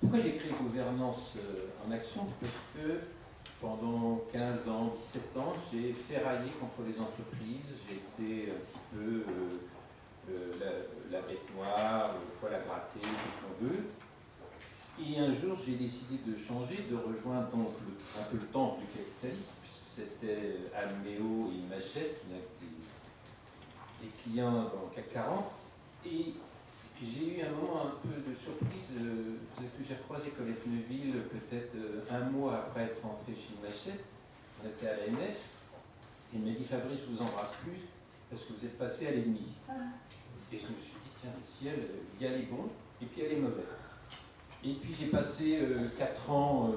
Pourquoi j'ai créé Gouvernance en Action? Parce que pendant 15 ans, 17 ans, j'ai ferraillé contre les entreprises. J'ai été un petit peu la bête noire, le poil à gratter, tout ce qu'on veut. Et un jour, j'ai décidé de changer, de rejoindre donc un peu le temple du capitalisme, puisque c'était Alméo et Machette, qui n'avaient des clients dans le CAC 40. Et j'ai eu un moment un peu de surprise, que j'ai recroisé Colette Neuville peut-être un mois après être rentré chez Machette. On était à l'AMF. Et il m'a dit: Fabrice, je vous embrasse plus parce que vous êtes passé à l'ennemi. Et je me suis dit: tiens, si elle est bon, et puis elle est mauvaise. Et puis j'ai passé 4 ans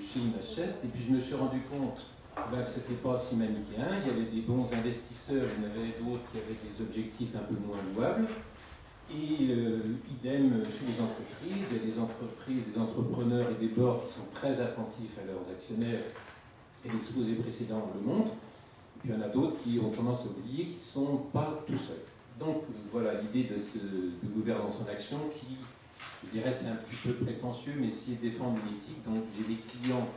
chez Machette, et puis je me suis rendu compte que ce n'était pas si manichéen. Il y avait des bons investisseurs, il y en avait d'autres qui avaient des objectifs un peu moins louables. Et idem chez les entreprises. Il y a des entreprises, des entrepreneurs et des boards qui sont très attentifs à leurs actionnaires, et l'exposé précédent le montre. Et puis il y en a d'autres qui ont tendance à oublier qu'ils ne sont pas tout seuls. Donc voilà l'idée de Gouvernance en Action qui, je dirais, c'est un petit peu prétentieux, mais essayer de défendre une éthique. Donc j'ai des clients,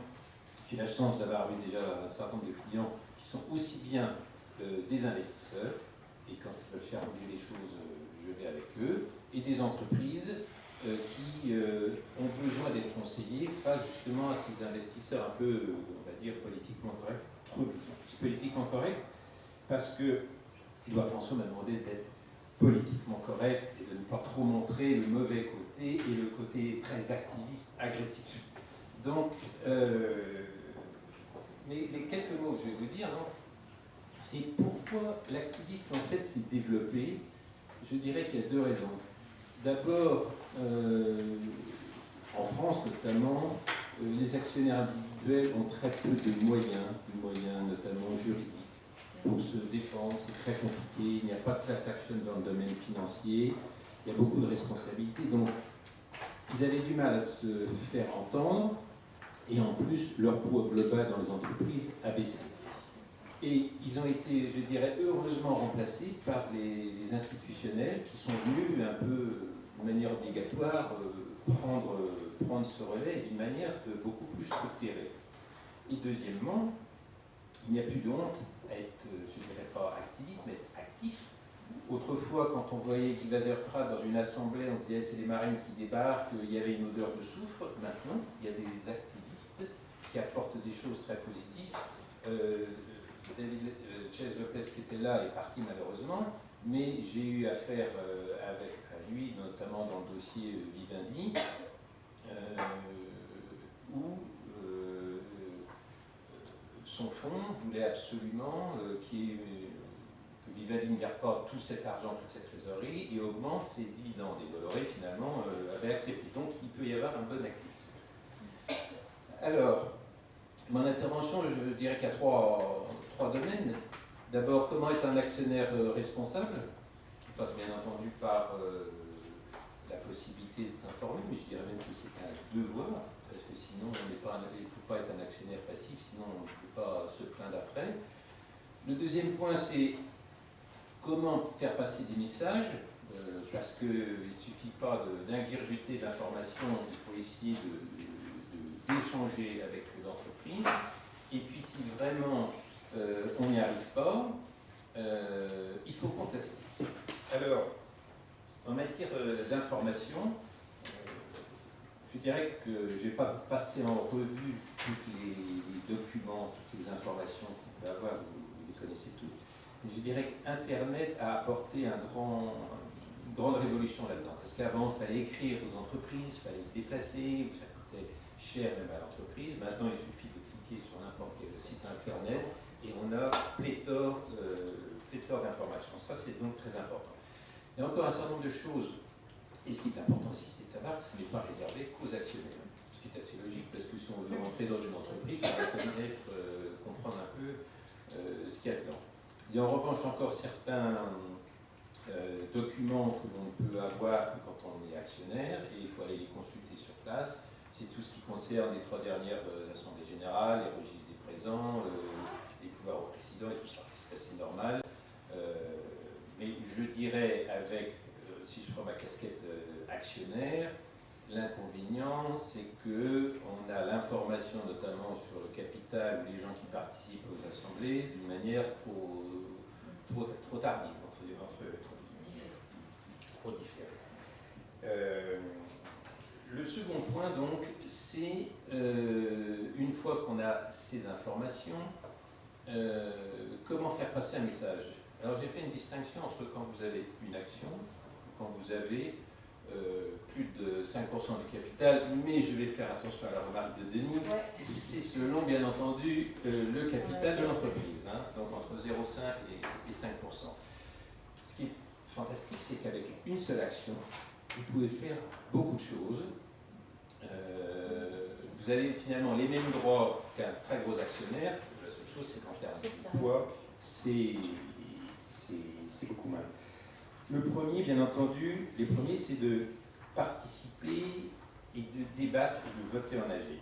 j'ai la chance d'avoir eu déjà un certain nombre de clients qui sont aussi bien des investisseurs, et quand ils veulent faire bouger les choses, je vais avec eux, et des entreprises qui ont besoin d'être conseillées face justement à ces investisseurs un peu, on va dire, politiquement corrects, trop politiquement corrects, parce que Édouard François m'a demandé d'être politiquement correct et de ne pas trop montrer le mauvais côté et le côté très activiste, agressif. Donc, mais les quelques mots que je vais vous dire, c'est pourquoi l'activisme en fait s'est développé. Je dirais qu'il y a 2 raisons. D'abord, en France notamment, les actionnaires individuels ont très peu de moyens notamment juridiques, pour se défendre. C'est très compliqué, il n'y a pas de class action dans le domaine financier, il y a beaucoup de responsabilités, donc ils avaient du mal à se faire entendre, et en plus leur poids global dans les entreprises a baissé. Et ils ont été, je dirais, heureusement remplacés par les institutionnels qui sont venus un peu de manière obligatoire prendre ce relais d'une manière beaucoup plus structurée. Et deuxièmement, il n'y a plus de honte à être, je ne dirais pas activiste, mais être actif. Autrefois, quand on voyait Guy Wazerprat dans une assemblée, on disait c'est les Marines qui débarquent, il y avait une odeur de soufre. Maintenant, il y a des activistes qui apportent des choses très positives. David Lopez qui était là est parti malheureusement, mais j'ai eu affaire à lui, notamment dans le dossier Vivendi, où son fonds voulait absolument que Vivendi ne garde pas tout cet argent, toute cette trésorerie, et augmente ses dividendes. Et Bolloré, finalement, avait accepté. Donc, il peut y avoir un bon activisme. Alors, mon intervention, je dirais qu'il y a trois domaines. D'abord, comment être un actionnaire responsable, qui passe bien entendu par la possibilité de s'informer, mais je dirais même que c'est un devoir, parce que sinon, il ne faut pas être un actionnaire passif, sinon on ne peut pas se plaindre après. Le deuxième point, c'est comment faire passer des messages, parce qu'il ne suffit pas d'ingurgiter l'information, il faut essayer d'échanger avec l'entreprise. Et puis si vraiment on n'y arrive pas, il faut contester. Alors, en matière d'information, je dirais que je ne vais pas passer en revue tous les documents, toutes les informations qu'on peut avoir, vous les connaissez toutes. Mais je dirais qu'Internet a apporté une grande révolution là-dedans. Parce qu'avant, il fallait écrire aux entreprises, il fallait se déplacer, ça coûtait cher même à l'entreprise. Maintenant, il suffit de cliquer sur n'importe quel site Internet et on a pléthore d'informations. Ça, c'est donc très important. Il y a encore un certain nombre de choses. Et ce qui est important aussi, c'est de savoir que ce n'est pas réservé qu'aux actionnaires. Ce qui est assez logique, parce que si on veut rentrer dans une entreprise, on va connaître, comprendre un peu ce qu'il y a dedans. Il y a en revanche encore certains documents que l'on peut avoir quand on est actionnaire, et il faut aller les consulter sur place. C'est tout ce qui concerne les 3 dernières assemblées générales, les registres des présents, les pouvoirs au président et tout ça. C'est assez normal. Mais je dirais avec, si je prends ma casquette actionnaire, L'inconvénient, c'est qu'on a l'information, notamment sur le capital ou les gens qui participent aux assemblées, d'une manière trop tardive, trop différée. Le second point, donc, c'est une fois qu'on a ces informations, comment faire passer un message. Alors, j'ai fait une distinction entre quand vous avez une action, quand vous avez plus de 5% du capital, mais je vais faire attention à la remarque de Denis, c'est selon, bien entendu, le capital de l'entreprise, hein, donc entre 0,5 et 5%. Ce qui est fantastique, c'est qu'avec une seule action, vous pouvez faire beaucoup de choses. Vous avez finalement les mêmes droits qu'un très gros actionnaire. La seule chose, c'est qu'en termes de poids, c'est beaucoup mal. Le premier, bien entendu, les premiers, c'est de participer et de débattre et de voter en AG.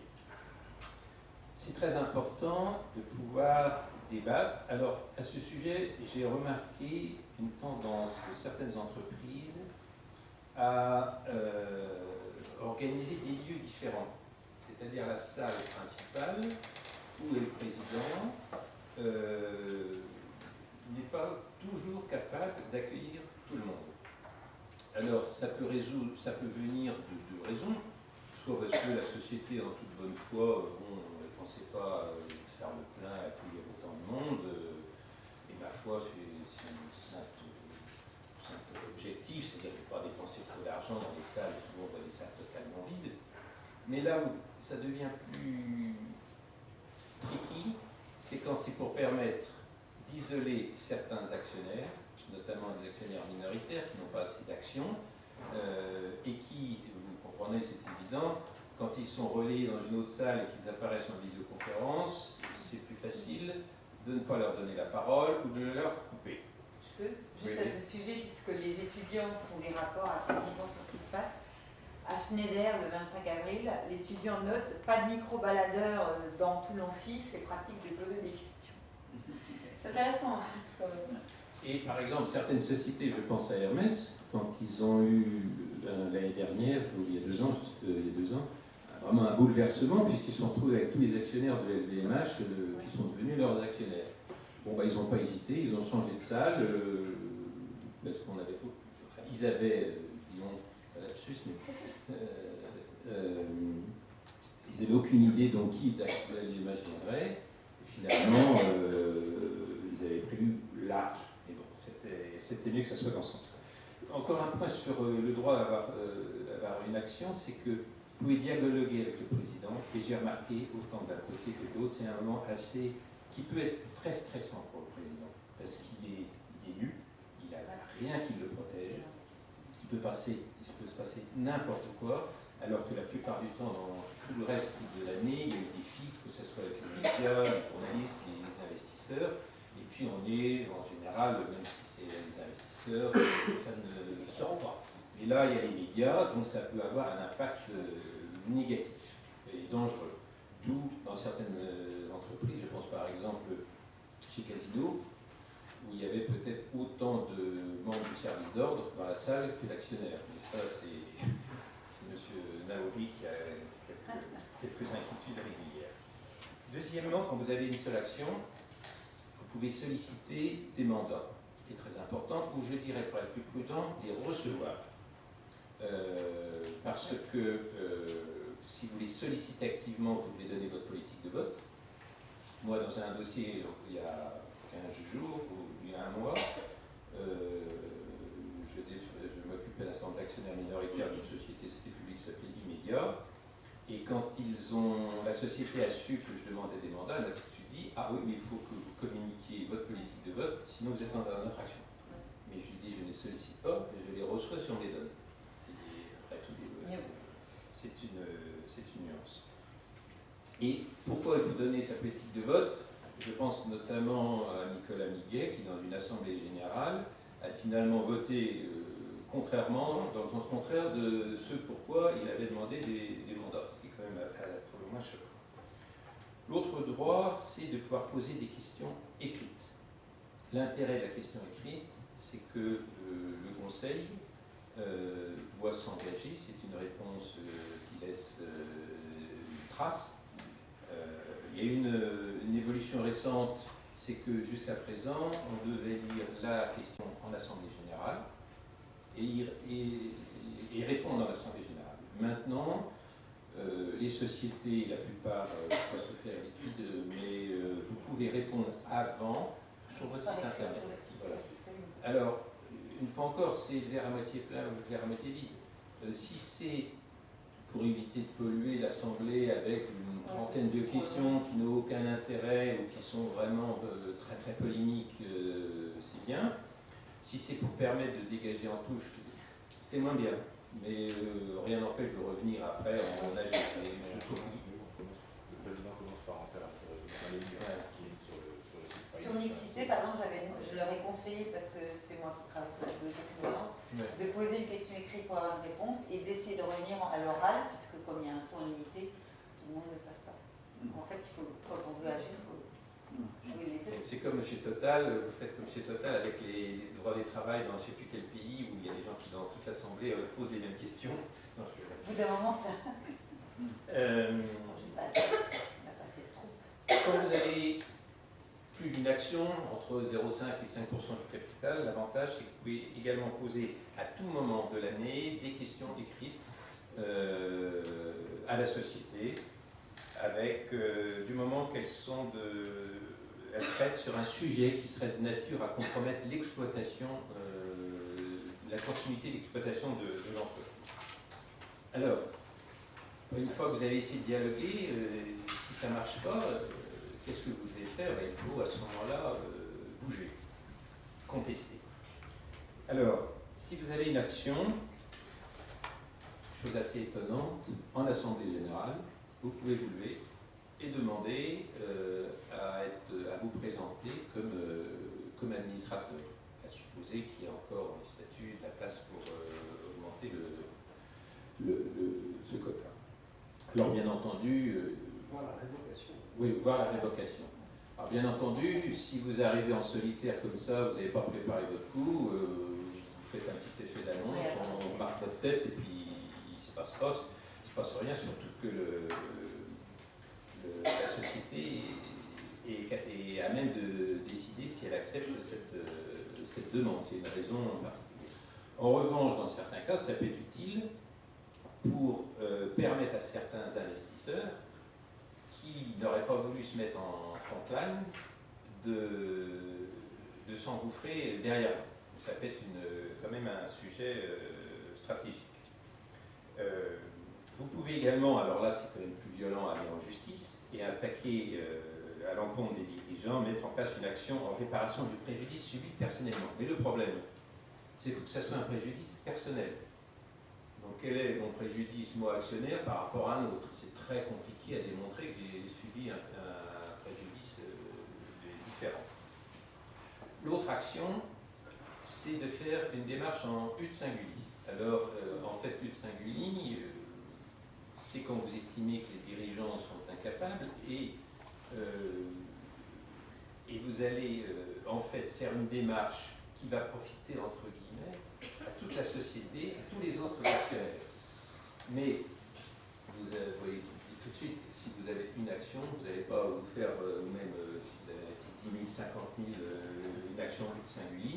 C'est très important de pouvoir débattre. Alors, à ce sujet, j'ai remarqué une tendance de certaines entreprises à organiser des lieux différents, c'est-à-dire la salle principale où est le président n'est pas toujours capable d'accueillir tout le monde. Alors, ça peut venir de raisons, soit parce que la société, en toute bonne foi, ne pensait pas faire le plein à accueillir autant de monde, et ma foi, c'est une sainte objectif, c'est-à-dire de ne pas dépenser trop d'argent dans les salles, souvent dans des salles totalement vides. Mais là où ça devient plus tricky, c'est quand c'est pour permettre d'isoler certains actionnaires, notamment des actionnaires minoritaires qui n'ont pas assez d'actions, et qui, vous comprenez, c'est évident, quand ils sont relayés dans une autre salle et qu'ils apparaissent en visioconférence, c'est plus facile de ne pas leur donner la parole ou de leur couper. Je peux, juste à ce sujet, puisque les étudiants font des rapports assez vivants sur ce qui se passe. À Schneider, le 25 avril, l'étudiant note « Pas de micro-baladeur dans tout l'amphi, c'est pratique de poser des questions ». C'est intéressant. Et par exemple, certaines sociétés, je pense à Hermès, quand ils ont eu l'année dernière, ou il y a 2 ans, vraiment un bouleversement, puisqu'ils se sont retrouvés avec tous les actionnaires de LVMH qui sont devenus leurs actionnaires. Bon, ils n'ont pas hésité, ils ont changé de salle, parce qu'on avait... Enfin, ils avaient, disons, pas lapsus, mais... ils n'avaient aucune idée donc qui LVMH viendrait. Finalement, ils avaient prévu large. Mais bon, c'était mieux que ça soit dans ce sens-là. Encore un point sur le droit d'avoir une action, c'est que vous pouvez dialoguer avec le président, et j'ai remarqué, autant d'un côté que de l'autre, c'est un moment qui peut être très stressant pour le président, parce qu'il est élu, il n'a rien qui le protège, il peut se passer n'importe quoi, alors que la plupart du temps, dans tout le reste de l'année, il y a eu des filtres, que ce soit avec les médias, les journalistes, les investisseurs, et puis on est, en général, même si c'est les investisseurs, ça ne sort pas. Et là, il y a les médias, donc ça peut avoir un impact négatif et dangereux. D'où, dans certaines entreprises, je pense par exemple chez Casino, où il y avait peut-être autant de membres du service d'ordre dans la salle que d'actionnaires. Mais ça, c'est M. Naouri qui a quelques inquiétudes régulières. Deuxièmement, quand vous avez une seule action, vous pouvez solliciter des mandats, ce qui est très important, ou je dirais, pour être plus prudent, des recevoir. Parce que si vous les sollicitez activement, vous devez donner votre politique de vote. Moi, dans un dossier, il y a 15 jours, ou il y a un mois, je m'occupais d'un centre d'actionnaires minoritaires d'une société publique qui s'appelait Immédiat. Et quand la société a su que je demandais des mandats, elle m'a tout de suite dit « Ah oui, mais il faut que vous communiquiez votre politique de vote, sinon vous êtes en infraction. » Mais je lui dis « Je ne les sollicite pas, je les reçois si on me les donne. » C'est une nuance. Et pourquoi il faut donner sa politique de vote? Je pense notamment à Nicolas Miguet, qui dans une assemblée générale a finalement voté contrairement, dans le sens contraire de ce pourquoi il avait demandé des mandats, ce qui est quand même pour le moins choquant. L'autre droit, c'est de pouvoir poser des questions écrites. L'intérêt de la question écrite, c'est que le Conseil doit s'engager. C'est une réponse qui laisse une trace. Il y a une évolution récente, c'est que jusqu'à présent, on devait lire la question en Assemblée générale et répondre dans l'Assemblée générale. Maintenant, les sociétés, la plupart, pas se faire l'étude, mais vous pouvez répondre avant sur votre site internet. Voilà. Alors, une fois encore, c'est le verre à moitié plein ou le verre à moitié vide. Si c'est pour éviter de polluer l'Assemblée avec une trentaine de questions qui n'ont aucun intérêt ou qui sont vraiment très très polémiques, c'est bien. Si c'est pour permettre de dégager en touche, c'est moins bien. Mais rien n'empêche de revenir après en âge. Le président commence par en faire un résumé qui est sur le site. Sur Mixité, par exemple, je leur ai conseillé, parce que c'est moi qui travaille sur la surveillance, de poser une question écrite pour avoir une réponse et d'essayer de revenir à l'oral, puisque comme il y a un temps limité, tout le monde ne passe pas. En fait, quand on veut agir, il faut jouer les deux. C'est comme chez Total, vous faites comme chez Total avec les droits des travail dans je ne sais plus quel pays où il y a des gens qui dans toute l'Assemblée posent les mêmes questions. Non, je Au bout d'un moment, ça. On a passé trop. Quand vous avez plus d'une action entre 0,5 et 5% du capital, l'avantage c'est que vous pouvez également poser à tout moment de l'année des questions écrites à la société, avec du moment qu'elles sont elles traitent sur un sujet qui serait de nature à compromettre l'exploitation, la continuité d'exploitation de l'entreprise. Alors, une fois que vous avez essayé de dialoguer, si ça ne marche pas, qu'est-ce que vous devez faire? Il faut à ce moment-là bouger, contester. Alors, si vous avez une action, chose assez étonnante, en Assemblée générale, vous pouvez vous lever et demander à vous présenter comme administrateur, à supposer qu'il y a encore dans les statuts de la place pour augmenter ce quota. Alors bien entendu... voir la révocation. Oui, voir la révocation. Alors bien entendu, si vous arrivez en solitaire comme ça, vous n'avez pas préparé votre coup, vous faites un petit effet d'annonce, on marque votre tête et puis il ne se passe rien, surtout que la société est à même de décider si elle accepte cette demande, c'est une raison particulière. En revanche, dans certains cas, ça peut être utile pour permettre à certains investisseurs qui n'auraient pas voulu se mettre en frontline de s'engouffrer derrière. Ça peut être quand même un sujet stratégique. Vous pouvez également, alors là c'est quand même plus violent, aller en justice et attaquer à l'encontre des dirigeants, mettre en place une action en réparation du préjudice subi personnellement. Mais le problème, c'est que ça soit un préjudice personnel. Donc quel est mon préjudice, moi actionnaire, par rapport à un autre? C'est très compliqué à démontrer que j'ai subi un préjudice différent. L'autre action, c'est de faire une démarche en ut singuli. Alors, en fait, ut singuli, c'est quand vous estimez que les dirigeants sont incapables et vous allez en fait faire une démarche qui va profiter, entre guillemets, à toute la société, à tous les autres actionnaires. Mais, vous voyez tout de suite, si vous avez une action, vous n'allez pas vous faire, même si vous avez investi 10 000, 50 000, une action ut singuli,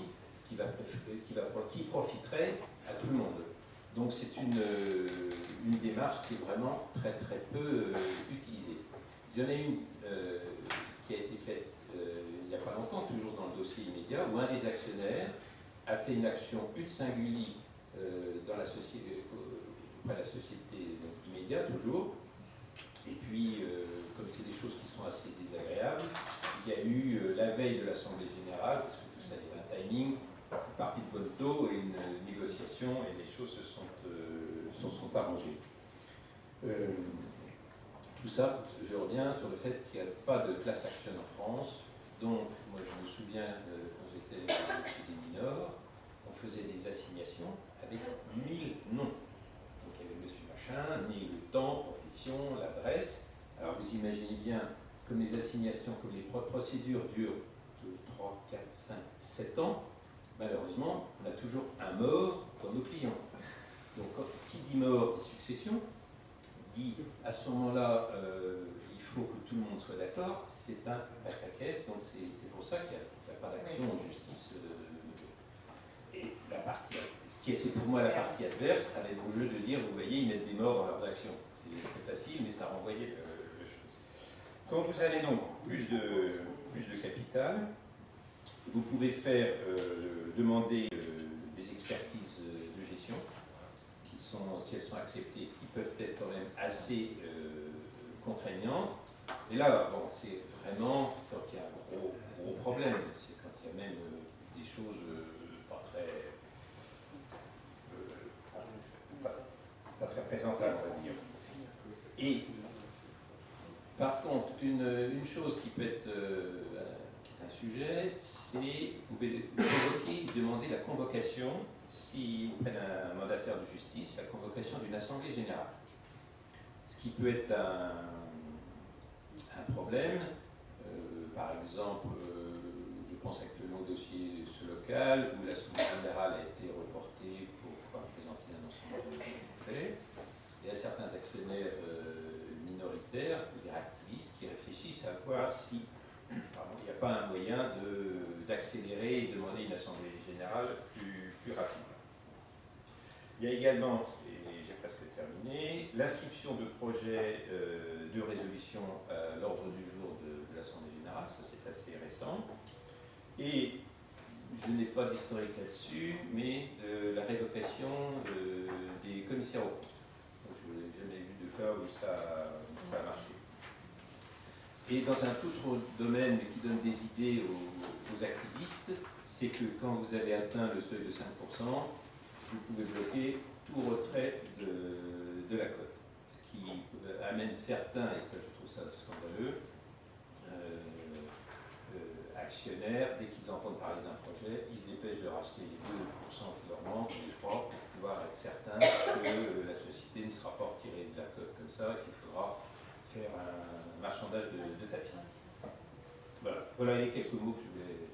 qui profiterait à tout le monde. Donc c'est une démarche qui est vraiment très très peu utilisée. Il y en a une qui a été faite il n'y a pas longtemps, toujours dans le dossier immédiat, où un des actionnaires a fait une action ut singuli dans la société, auprès de la société immédiate toujours. Et puis, comme c'est des choses qui sont assez désagréables, il y a eu la veille de l'Assemblée générale, parce que tout ça il y avait un timing, une partie de bonne taux et une négociation, et les choses se sont arrangées. Tout ça, je reviens sur le fait qu'il n'y a pas de class action en France. Donc, moi je me souviens quand j'étais chez les mineurs, on faisait des assignations avec 1000 noms. Donc il y avait monsieur machin, né, le temps, profession, l'adresse. Alors vous imaginez bien, comme les assignations, comme les procédures durent de 3, 4, 5, 7 ans, malheureusement, on a toujours un mort dans nos clients. Donc, qui dit mort dit succession, dit à ce moment-là, il faut que tout le monde soit d'accord, c'est un pataquès, donc c'est pour ça qu'il n'y a pas d'action en justice. Et la partie, qui était pour moi la partie adverse, avait pour jeu de dire, vous voyez, ils mettent des morts dans leurs actions. C'est facile, mais ça renvoyait le chose. Quand vous avez donc plus de capital, vous pouvez faire demander des expertises de gestion, qui sont, si elles sont acceptées, qui peuvent être quand même assez contraignantes. Et là, bon, c'est vraiment quand il y a un gros problème, c'est quand il y a même des choses pas très présentables, on va dire. Et par contre, une chose qui peut être un sujet, c'est vous pouvez évoquer, demander la convocation, si vous prenez un mandataire de justice, la convocation d'une assemblée générale. Ce qui peut être un problème, par exemple, je pense actuellement au dossier ce local, où l'assemblée générale a été reportée pour pouvoir présenter un ensemble de projets. Il y a certains actionnaires minoritaires, ou activistes, qui réfléchissent à voir si il n'y a pas un moyen d'accélérer et de demander une assemblée générale plus rapide. Il y a également, et j'ai presque terminé, l'inscription de projets de résolution à l'ordre du jour de l'Assemblée générale, ça c'est assez récent. Et je n'ai pas d'historique là-dessus, mais de la révocation des commissaires aux comptes. Donc, je n'ai jamais vu de cas où ça a marché. Et dans un tout autre domaine, mais qui donne des idées aux activistes, c'est que quand vous avez atteint le seuil de 5%, vous pouvez bloquer tout retrait de la cote. Ce qui amène certains, et ça je trouve ça scandaleux, actionnaires, dès qu'ils entendent parler d'un projet, ils se dépêchent de racheter les 2% qui leur manquent, les 3%, pour pouvoir être certains que la société ne sera pas retirée de la cote comme ça, et qu'il faudra faire un marchandage de tapis. Voilà les quelques mots que je voulais